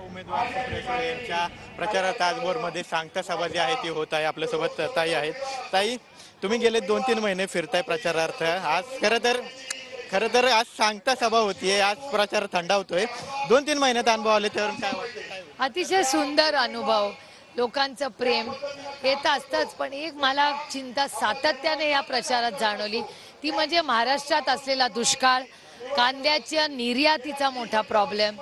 उमेदवार सुप्रिया सुळे यांच्या प्रचारात आज बोरमध्ये सांगता सभा जी आहे ती होत आहे. आपल्यासोबत ताई आहेत. ताई, तुम्ही गेले 2-3 महिने फिरताय प्रचारार्थ. आज खरं तर आज सांगता सभा होतीये, आज प्रचार थंडावतोय. 2-3 महिन्यात अनुभव आले त्यावरून काय वाटतं, काय होतं? अतिशय सुंदर अनुभव, लोकांचं प्रेम हे तर असतंच, पण एक मला चिंता सातत्याने या प्रचारात जाणवली, ती म्हणजे महाराष्ट्रात असलेला दुष्काळ, कांद्याच्या निर्यातीचा मोठा प्रॉब्लेम,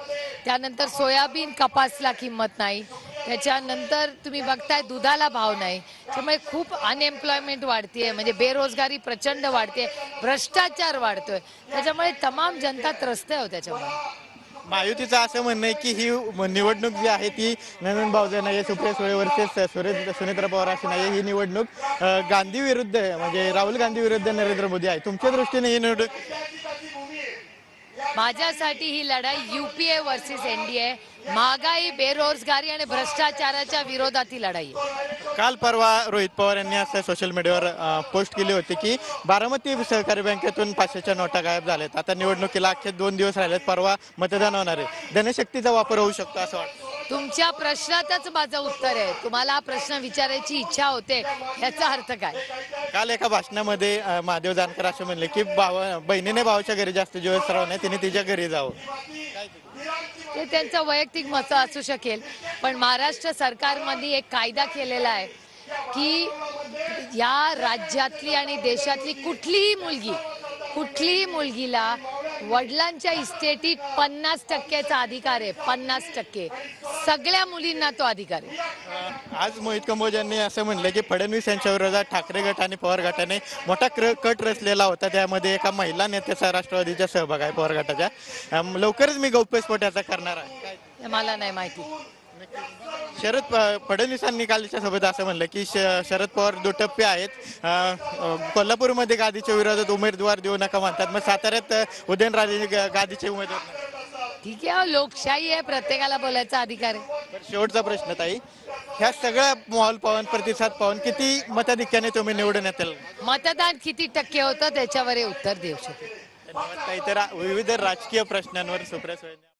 त्यानंतर सोयाबीन कपासला किंमत नाही, त्याच्यानंतर तुम्ही बघताय दुधाला भाव नाही, त्यामुळे खूप अनएम्प्लॉयमेंट वाढतीये, म्हणजे बेरोजगारी प्रचंड वाढते, भ्रष्टाचार वाढतोय, त्याच्यामुळे तमाम जनता त्रस्त आहे. त्याच्यामुळे महायुतीचं असं म्हणणं आहे की ही निवडणूक जी आहे ती नवीन भावजा नाही, सुप्रिया सुळे वर्सेस सुनेत्रा पवार अशी नाही. ही निवडणूक गांधी विरुद्ध म्हणजे राहुल गांधी विरुद्ध नरेंद्र मोदी आहे. तुमच्या दृष्टीने ही निवडणूक माझ्यासाठी ही लढाई यूपीए वर्सेस एनडीए, महागाई, बेरोजगारी आणि भ्रष्टाचाराच्या विरोधात ही लढाई आहे. काल परवा रोहित पवार यांनी असं सोशल मीडियावर पोस्ट केली होती की बारामती सहकारी बँकेतून 500च्या नोटा गायब झाल्यात. आता निवडणुकीला अख्खे 2 दिवस राहिलेत, परवा मतदान होणार आहे. धनशक्तीचा वापर होऊ शकतो असं वाटतं? तुमच्या प्रश्नातच माझं उत्तर आहे. तुम्हाला हा प्रश्न विचारायची इच्छा होते, याचा अर्थ काय? काल एका भाषणामध्ये महादेव जानकर असं म्हणले की बहिणीने भावाच्या घरी जास्त दिवस राहू नये, तिने तिच्या घरी जावं. ते त्यांचं वैयक्तिक मत असू शकेल, पण महाराष्ट्र सरकारमध्ये एक कायदा केलेला आहे की या राज्यातली आणि देशातली कुठलीही मुलगीला वडिलांच्या इस्टेटीत 50%चा अधिकार आहे. 50% सगळ्या मुलींना तो अधिकार आहे. आज मोहित कंबोज यांनी असं म्हणलं की फडणवीस यांच्या विरोधात ठाकरे गट आणि पवार गटाने मोठा कट रचलेला होता, त्यामध्ये एका महिला नेत्याचा राष्ट्रवादीचा सहभाग आहे पवार गटाच्या. लवकरच मी गौप्यस्फोट याचा करणार आहे. मला नाही माहिती. फडणवीसांनी कालच्या सोबत असं म्हणलं की शरद पवार दुटप्पे आहेत. कोल्हापूरमध्ये गादीच्या विरोधात उमेदवार देऊ नका म्हणतात, मग साताऱ्यात उदयनराजे गादीचे उमेदवार. ठीक आहे, लोकशाही आहे, प्रत्येकाला बोलायचा अधिकार आहे. शेवटचा प्रश्न ताई, ह्या सगळ्या माहोल पाहून, प्रतिसाद पाहून किती मताधिक्याने तुम्ही निवडून येतील? मतदान किती टक्के होतं त्याच्यावर हे उत्तर देऊ शकेल. धन्यवाद ताई. तर विविध राजकीय प्रश्नांवर सुप्रिया सुळे